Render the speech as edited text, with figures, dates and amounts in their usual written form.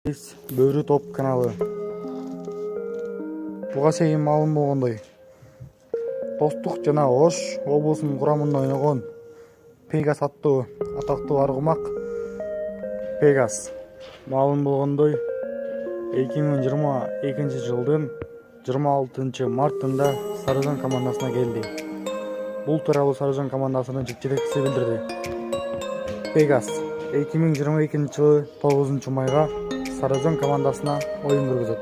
Бөрі топ каналы. Буга чейин маалым болгондой, Достук жана Ош облусунун курамында ойногон Пегас аттуу атактуу аргымак Пегас маалым болгондой 2022 жылдын 26 мартында Сарыжан командасына келди. Бул тууралуу Сарыжан командасынын жетекчиси билдирди. Пегас 2022 жылы 9 майга Сарыжан командасына оюн көргөзөт.